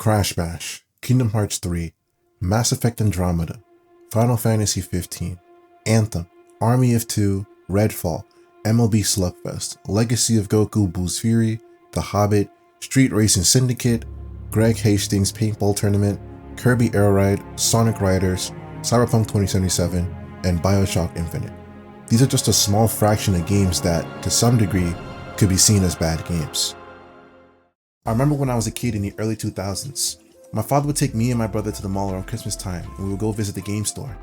Crash Bash, Kingdom Hearts 3, Mass Effect Andromeda, Final Fantasy 15, Anthem, Army of Two, Redfall, MLB Slugfest, Legacy of Goku Boo's Fury, The Hobbit, Street Racing Syndicate, Greg Hastings Paintball Tournament, Kirby Air Ride, Sonic Riders, Cyberpunk 2077, and Bioshock Infinite. These are just a small fraction of games that, to some degree, could be seen as bad games. I remember when I was a kid in the early 2000s, my father would take me and my brother to the mall around Christmas time and we would go visit the game store.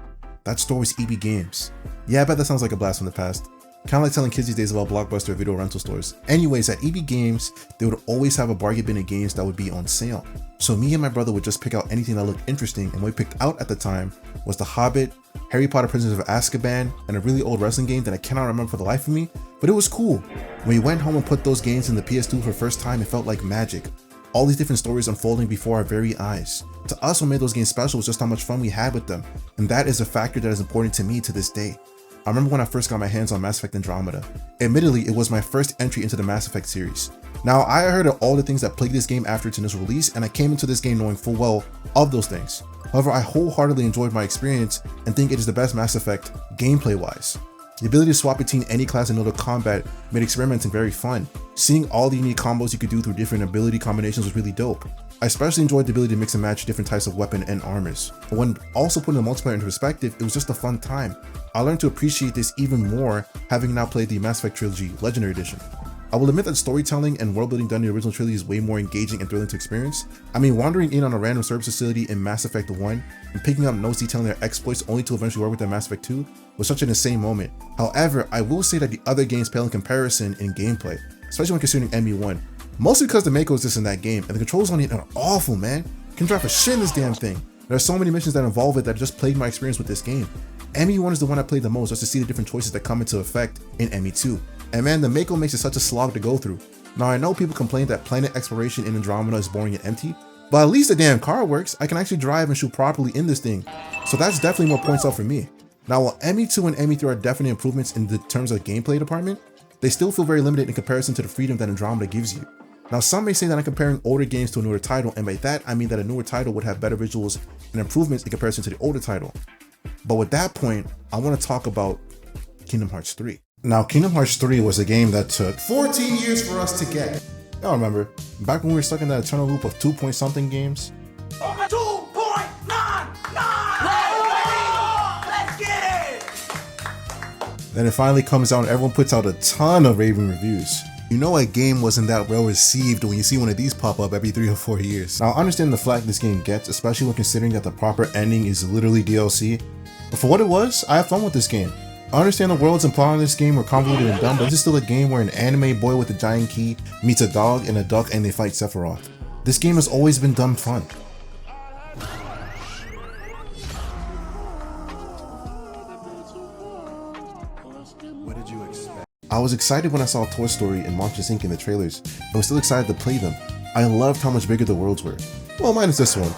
That store was EB Games. Yeah, I bet that sounds like a blast from the past. Kinda like telling kids these days about Blockbuster video rental stores. Anyways, at EB Games, they would always have a bargain bin of games that would be on sale. So me and my brother would just pick out anything that looked interesting, and what we picked out at the time was The Hobbit, Harry Potter Prisoners of Azkaban, and a really old wrestling game that I cannot remember for the life of me, but it was cool. When we went home and put those games in the PS2 for the first time, it felt like magic. All these different stories unfolding before our very eyes. To us, what made those games special was just how much fun we had with them, and that is a factor that is important to me to this day. I remember when I first got my hands on Mass Effect Andromeda. Admittedly, it was my first entry into the Mass Effect series. Now, I heard of all the things that plagued this game after its initial release, and I came into this game knowing full well of those things. However, I wholeheartedly enjoyed my experience and think it is the best Mass Effect gameplay-wise. The ability to swap between any class and mode of combat made experimenting very fun. Seeing all the unique combos you could do through different ability combinations was really dope. I especially enjoyed the ability to mix and match different types of weapon and armors. But when also putting the multiplayer into perspective, it was just a fun time. I learned to appreciate this even more having now played the Mass Effect Trilogy Legendary Edition. I will admit that storytelling and world building done in the original trilogy is way more engaging and thrilling to experience. I mean, wandering in on a random service facility in Mass Effect 1 and picking up notes detailing their exploits only to eventually work with them in Mass Effect 2 was such an insane moment. However, I will say that the other games pale in comparison in gameplay, especially when considering ME1. Mostly because the Mako exists in that game and the controls on it are awful, man. You can drive for shit in this damn thing. There are so many missions that involve it that just plagued my experience with this game. ME1 is the one I played the most just to see the different choices that come into effect in ME2. And man, the Mako makes it such a slog to go through. Now I know people complain that planet exploration in Andromeda is boring and empty, but at least the damn car works. I can actually drive and shoot properly in this thing. So that's definitely more points up for me. Now while ME2 and ME3 are definitely improvements in the terms of gameplay department, they still feel very limited in comparison to the freedom that Andromeda gives you. Now some may say that I'm comparing older games to a newer title, and by that I mean that a newer title would have better visuals and improvements in comparison to the older title. But with that point, I want to talk about Kingdom Hearts 3. Now, Kingdom Hearts 3 was a game that took 14 years for us to get. Y'all remember, back when we were stuck in that eternal loop of 2-point-something games? 2.99! Let's get it! Then it finally comes out and everyone puts out a ton of raving reviews. You know a game wasn't that well received when you see one of these pop up every 3 or 4 years. Now I understand the flack this game gets, especially when considering that the proper ending is literally DLC. But for what it was, I have fun with this game. I understand the worlds and plot in this game were convoluted and dumb, but this is still a game where an anime boy with a giant key meets a dog and a duck and they fight Sephiroth. This game has always been dumb fun. What did you expect? I was excited when I saw Toy Story and Monsters Inc. in the trailers, and was still excited to play them. I loved how much bigger the worlds were. Well, minus this one.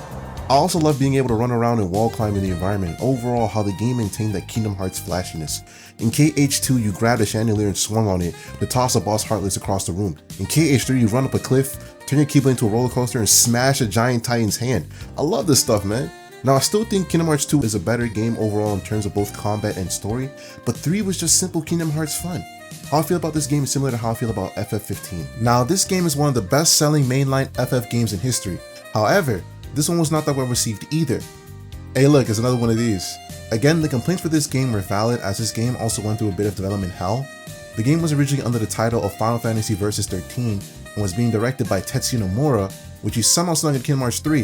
I also love being able to run around and wall climb in the environment, and overall how the game maintained that Kingdom Hearts flashiness. In KH2 you grabbed a chandelier and swung on it to toss a boss heartless across the room. In KH3 you run up a cliff, turn your Keyblade into a roller coaster and smash a giant titan's hand. I love this stuff, man. Now I still think Kingdom Hearts 2 is a better game overall in terms of both combat and story, but 3 was just simple Kingdom Hearts fun. How I feel about this game is similar to how I feel about FF15. Now this game is one of the best selling mainline FF games in history. However, this one was not that well received either. Hey look, it's another one of these. Again, the complaints for this game were valid as this game also went through a bit of development hell. The game was originally under the title of Final Fantasy Versus 13 and was being directed by Tetsuya Nomura, which he somehow snuck in Kingdom Hearts 3,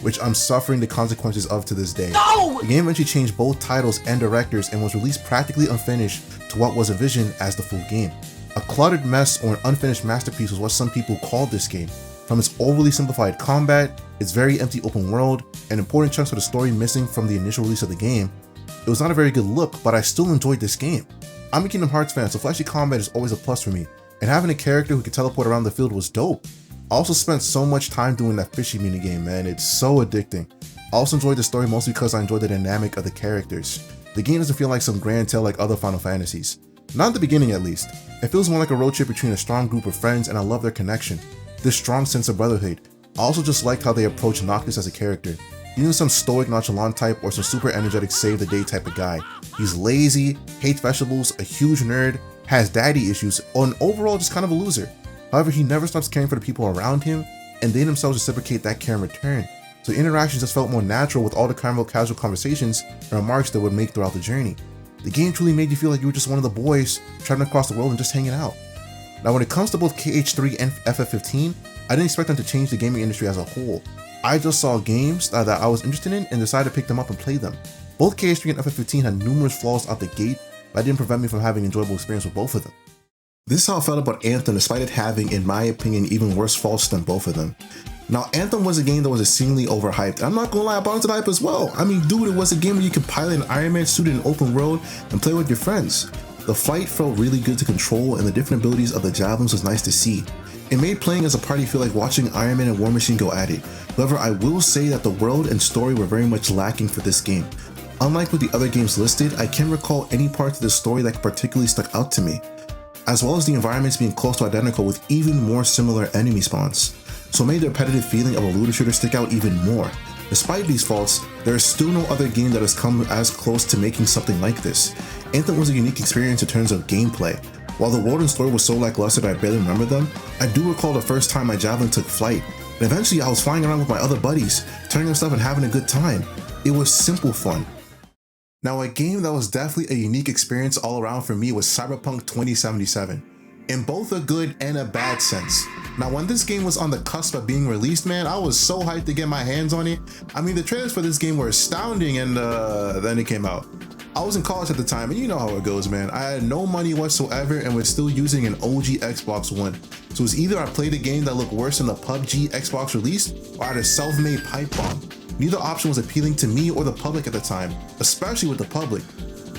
which I'm suffering the consequences of to this day. No! The game eventually changed both titles and directors and was released practically unfinished to what was envisioned as the full game. A cluttered mess or an unfinished masterpiece was what some people called this game. From its overly simplified combat, its very empty open world, and important chunks of the story missing from the initial release of the game, it was not a very good look, but I still enjoyed this game. I'm a Kingdom Hearts fan, so flashy combat is always a plus for me, and having a character who could teleport around the field was dope. I also spent so much time doing that fishy minigame, man, it's so addicting. I also enjoyed the story mostly because I enjoyed the dynamic of the characters. The game doesn't feel like some grand tale like other Final Fantasies. Not at the beginning at least. It feels more like a road trip between a strong group of friends and I love their connection. This strong sense of brotherhood. I also just liked how they approached Noctis as a character. He isn't some stoic, nonchalant type or some super energetic save the day type of guy. He's lazy, hates vegetables, a huge nerd, has daddy issues, and overall just kind of a loser. However, he never stops caring for the people around him, and they themselves reciprocate that care in return. So interactions just felt more natural with all the kind of casual conversations and remarks they would make throughout the journey. The game truly made you feel like you were just one of the boys traveling across the world and just hanging out. Now when it comes to both KH3 and FF15, I didn't expect them to change the gaming industry as a whole. I just saw games that I was interested in and decided to pick them up and play them. Both KH3 and FF15 had numerous flaws out the gate, but that didn't prevent me from having an enjoyable experience with both of them. This is how I felt about Anthem, despite it having, in my opinion, even worse faults than both of them. Now, Anthem was a game that was exceedingly overhyped. I'm not gonna lie, I bought into the hype as well. I mean, dude, it was a game where you could pilot an Iron Man suit in an open world and play with your friends. The fight felt really good to control, and the different abilities of the javelins was nice to see. It made playing as a party feel like watching Iron Man and War Machine go at it. However, I will say that the world and story were very much lacking for this game. Unlike with the other games listed, I can't recall any parts of the story that particularly stuck out to me, as well as the environments being close to identical with even more similar enemy spawns. So it made the repetitive feeling of a looter shooter stick out even more. Despite these faults, there is still no other game that has come as close to making something like this. Anthem was a unique experience in terms of gameplay. While the world and story was so lackluster that I barely remember them, I do recall the first time my javelin took flight, and eventually I was flying around with my other buddies, turning stuff and having a good time. It was simple fun. Now, a game that was definitely a unique experience all around for me was Cyberpunk 2077, in both a good and a bad sense. Now, when this game was on the cusp of being released, man, I was so hyped to get my hands on it. I mean, the trailers for this game were astounding, and then it came out. I was in college at the time, and you know how it goes, man. I had no money whatsoever and was still using an OG Xbox One. So it was either I played a game that looked worse than the PUBG Xbox release, or I had a self-made pipe bomb. Neither option was appealing to me or the public at the time, especially with the public.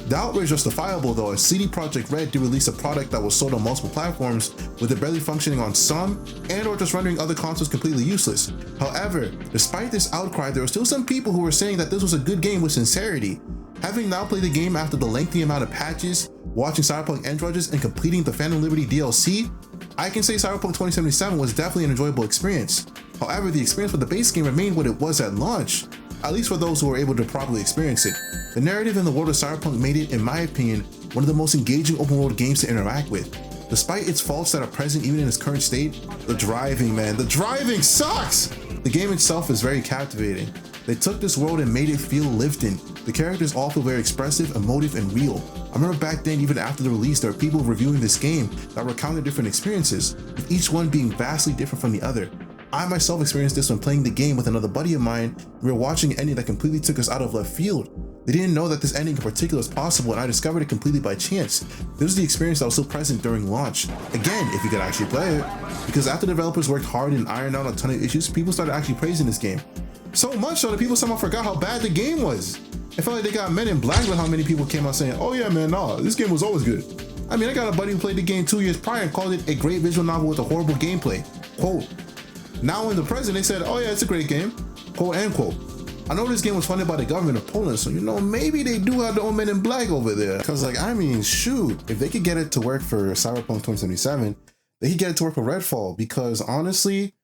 The outrage is justifiable though, as CD Projekt Red did release a product that was sold on multiple platforms, with it barely functioning on some, and or just rendering other consoles completely useless. However, despite this outcry, there were still some people who were saying that this was a good game with sincerity. Having now played the game after the lengthy amount of patches, watching Cyberpunk End Drudges, and completing the Phantom Liberty DLC, I can say Cyberpunk 2077 was definitely an enjoyable experience. However, the experience with the base game remained what it was at launch, at least for those who were able to properly experience it. The narrative in the world of Cyberpunk made it, in my opinion, one of the most engaging open world games to interact with. Despite its faults that are present even in its current state, the driving, man, the driving sucks! The game itself is very captivating. They took this world and made it feel lived in. The characters all feel very expressive, emotive, and real. I remember back then, even after the release, there were people reviewing this game that recounted different experiences, with each one being vastly different from the other. I myself experienced this when playing the game with another buddy of mine. We were watching an ending that completely took us out of left field. They didn't know that this ending in particular was possible, and I discovered it completely by chance. This was the experience that was still present during launch. Again, if you could actually play it. Because after developers worked hard and ironed out a ton of issues, people started actually praising this game. So much so that people somehow forgot how bad the game was. It felt like they got Men in Black with how many people came out saying, oh yeah man, nah, this game was always good. I mean, I got a buddy who played the game 2 years prior and called it a great visual novel with a horrible gameplay. Quote. Now in the present, they said, oh yeah, it's a great game. Quote, end quote. I know this game was funded by the government of Poland, so you know, maybe they do have their own Men in Black over there. Cause like, I mean, shoot, if they could get it to work for Cyberpunk 2077, they could get it to work for Redfall, because honestly,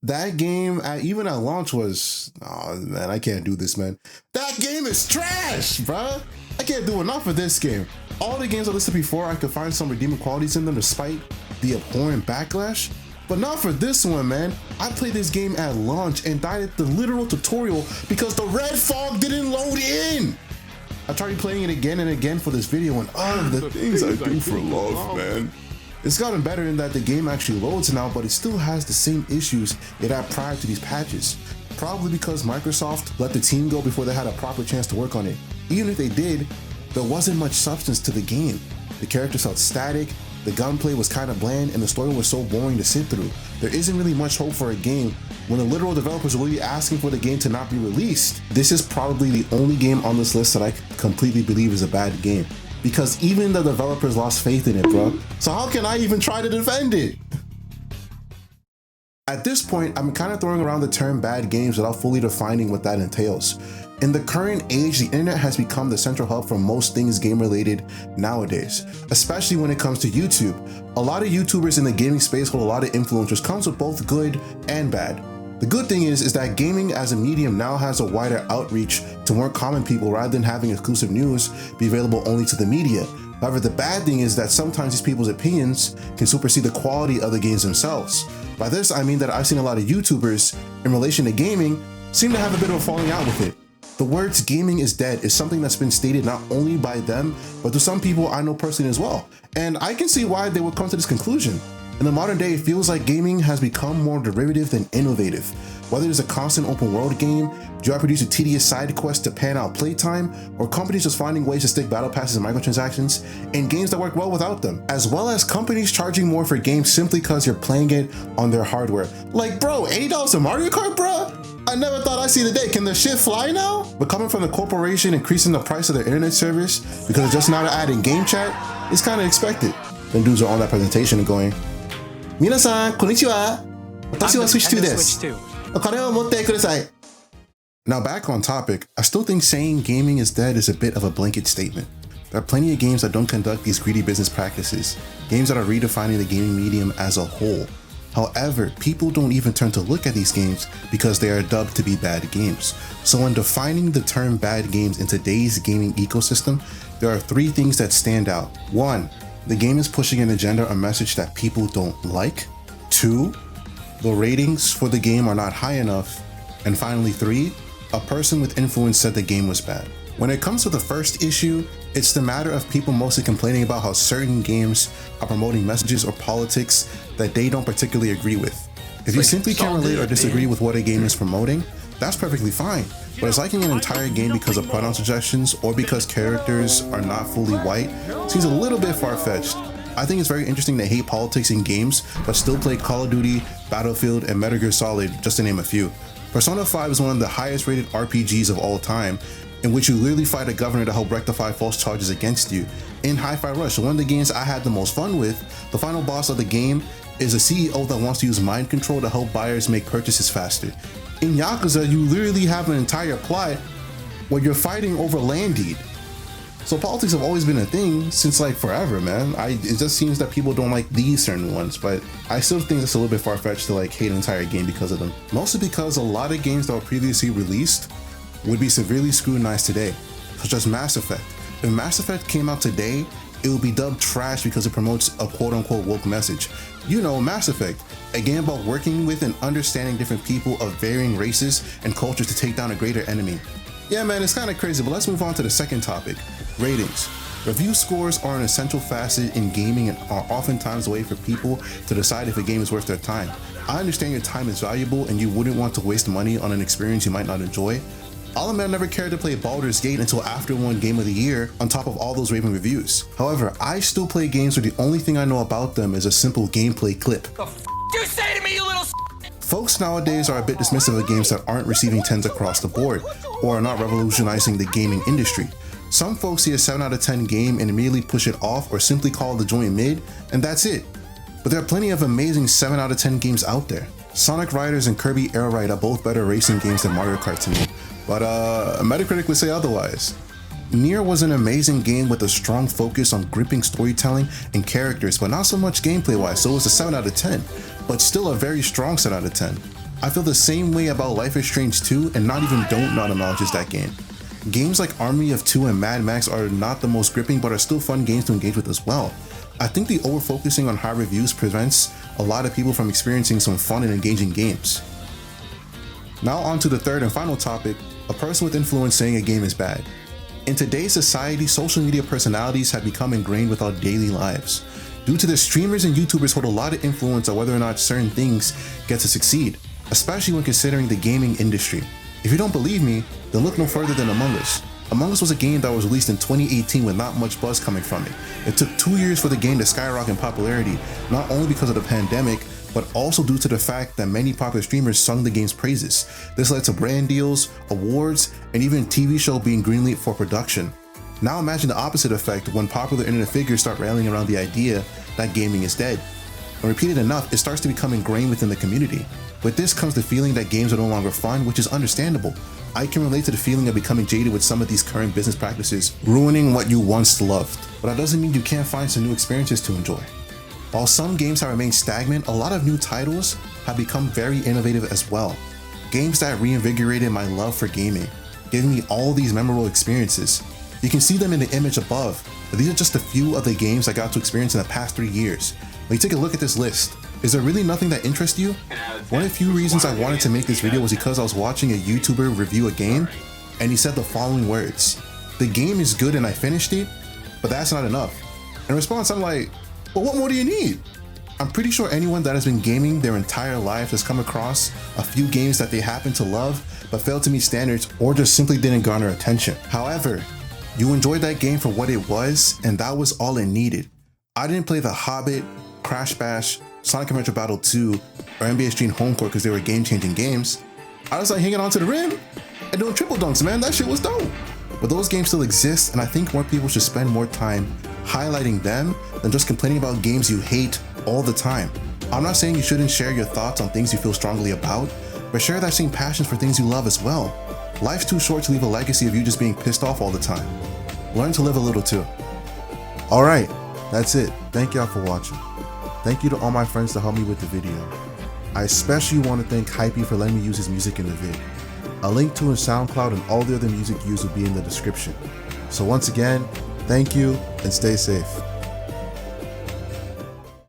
that game, even at launch was, oh man, I can't do this, man. That game is trash, bruh. I can't do enough for this game. All the games I listed before, I could find some redeeming qualities in them despite the abhorrent backlash. But not for this one, man. I played this game at launch and died at the literal tutorial because the red fog didn't load in. I tried playing it again and again for this video, and all of the things I do for love, man. It's gotten better in that the game actually loads now, but it still has the same issues it had prior to these patches. Probably because Microsoft let the team go before they had a proper chance to work on it. Even if they did, there wasn't much substance to the game. The characters felt static, the gunplay was kind of bland, and the story was so boring to sit through. There isn't really much hope for a game when the literal developers are really asking for the game to not be released. This is probably the only game on this list that I completely believe is a bad game, because even the developers lost faith in it, bro. So how can I even try to defend it? At this point, I'm kind of throwing around the term bad games without fully defining what that entails. In the current age, the internet has become the central hub for most things game related nowadays, especially when it comes to YouTube. A lot of YouTubers in the gaming space hold a lot of influence, which comes with both good and bad. The good thing is that gaming as a medium now has a wider outreach to more common people rather than having exclusive news be available only to the media. However, the bad thing is that sometimes these people's opinions can supersede the quality of the games themselves. By this, I mean that I've seen a lot of YouTubers in relation to gaming seem to have a bit of a falling out with it. The words gaming is dead is something that's been stated not only by them, but to some people I know personally as well. And I can see why they would come to this conclusion. In the modern day, it feels like gaming has become more derivative than innovative. Whether it's a constant open world game, do I produce a tedious side quest to pan out playtime, or companies just finding ways to stick battle passes and microtransactions in games that work well without them, as well as companies charging more for games simply because you're playing it on their hardware. Like bro, $80 a Mario Kart, bro? I never thought I'd see the day. Can the shit fly now? But coming from the corporation increasing the price of their internet service because of just now adding game chat, it's kind of expected. Then dudes are on that presentation and going, "Minasan, konnichiwa. Watashi wa Switch 2 desu. Okane wo motte kudasai." Now back on topic, I still think saying gaming is dead is a bit of a blanket statement. There are plenty of games that don't conduct these greedy business practices, games that are redefining the gaming medium as a whole. However, people don't even turn to look at these games because they are dubbed to be bad games. So when defining the term bad games in today's gaming ecosystem, there are three things that stand out. 1, the game is pushing an agenda or message that people don't like. 2, the ratings for the game are not high enough. And finally 3, a person with influence said the game was bad. When it comes to the first issue, it's the matter of people mostly complaining about how certain games are promoting messages or politics that they don't particularly agree with. If you simply can't relate or disagree with what a game is promoting, that's perfectly fine. But it's liking an entire game because of pronoun suggestions or because characters are not fully white seems a little bit far-fetched. I think it's very interesting to hate politics in games, but still play Call of Duty, Battlefield, and Metal Gear Solid, just to name a few. Persona 5 is one of the highest rated RPGs of all time, in which you literally fight a governor to help rectify false charges against you. In Hi-Fi Rush, one of the games I had the most fun with, the final boss of the game is a CEO that wants to use mind control to help buyers make purchases faster. In Yakuza, you literally have an entire plot where you're fighting over land deed. So politics have always been a thing since like forever, man. It just seems that people don't like these certain ones, but I still think it's a little bit far-fetched to like hate an entire game because of them. Mostly because a lot of games that were previously released would be severely scrutinized today, such as Mass Effect. If Mass Effect came out today, it would be dubbed trash because it promotes a quote-unquote woke message. You know, Mass Effect, a game about working with and understanding different people of varying races and cultures to take down a greater enemy. Yeah man, it's kind of crazy, but let's move on to the second topic, ratings. Review scores are an essential facet in gaming and are oftentimes a way for people to decide if a game is worth their time. I understand your time is valuable and you wouldn't want to waste money on an experience you might not enjoy. I'll admit I never cared to play Baldur's Gate until after it won Game of the Year on top of all those raving reviews. However, I still play games where the only thing I know about them is a simple gameplay clip. The f you say to me, you little Folks nowadays are a bit dismissive of games that aren't receiving 10s across the board or are not revolutionizing the gaming industry. Some folks see a 7 out of 10 game and immediately push it off or simply call the joint mid, and that's it. But there are plenty of amazing 7 out of 10 games out there. Sonic Riders and Kirby Air Ride are both better racing games than Mario Kart to me, but Metacritic would say otherwise. Nier was an amazing game with a strong focus on gripping storytelling and characters, but not so much gameplay wise, so it was a 7 out of 10, but still a very strong 7 out of 10. I feel the same way about Life is Strange 2 and not even Don't Not acknowledges that game. Games like Army of Two and Mad Max are not the most gripping, but are still fun games to engage with as well. I think the over-focusing on high reviews prevents a lot of people from experiencing some fun and engaging games. Now on to the third and final topic, a person with influence saying a game is bad. In today's society, social media personalities have become ingrained with our daily lives. Due to this, streamers and YouTubers hold a lot of influence on whether or not certain things get to succeed, especially when considering the gaming industry. If you don't believe me, then look no further than Among Us. Among Us was a game that was released in 2018 with not much buzz coming from it. It took 2 years for the game to skyrocket in popularity, not only because of the pandemic, but also due to the fact that many popular streamers sung the game's praises. This led to brand deals, awards, and even a TV show being greenlit for production. Now imagine the opposite effect when popular internet figures start rallying around the idea that gaming is dead. When repeated enough, it starts to become ingrained within the community. With this comes the feeling that games are no longer fun, which is understandable. I can relate to the feeling of becoming jaded with some of these current business practices, ruining what you once loved. But that doesn't mean you can't find some new experiences to enjoy. While some games have remained stagnant, a lot of new titles have become very innovative as well. Games that reinvigorated my love for gaming, giving me all these memorable experiences. You can see them in the image above, but these are just a few of the games I got to experience in the past 3 years. When you take a look at this list, is there really nothing that interests you? One of the few reasons I wanted to make this video was because I was watching a YouTuber review a game, and he said the following words: "The game is good and I finished it, but that's not enough." In response, I'm like, well, what more do you need? I'm pretty sure anyone that has been gaming their entire life has come across a few games that they happen to love, but failed to meet standards or just simply didn't garner attention. However, you enjoyed that game for what it was, and that was all it needed. I didn't play The Hobbit, Crash Bash, Sonic Adventure Battle 2, or NBA Street Home Court because they were game-changing games. I was like hanging onto the rim and doing triple dunks, man. That shit was dope. But those games still exist, and I think more people should spend more time highlighting them than just complaining about games you hate all the time. I'm not saying you shouldn't share your thoughts on things you feel strongly about, but share that same passion for things you love as well. Life's too short to leave a legacy of you just being pissed off all the time. Learn to live a little too. Alright, that's it. Thank y'all for watching. Thank you to all my friends to help me with the video. I especially want to thank Hypey for letting me use his music in the vid. A link to his SoundCloud and all the other music used will be in the description. So once again, thank you and stay safe.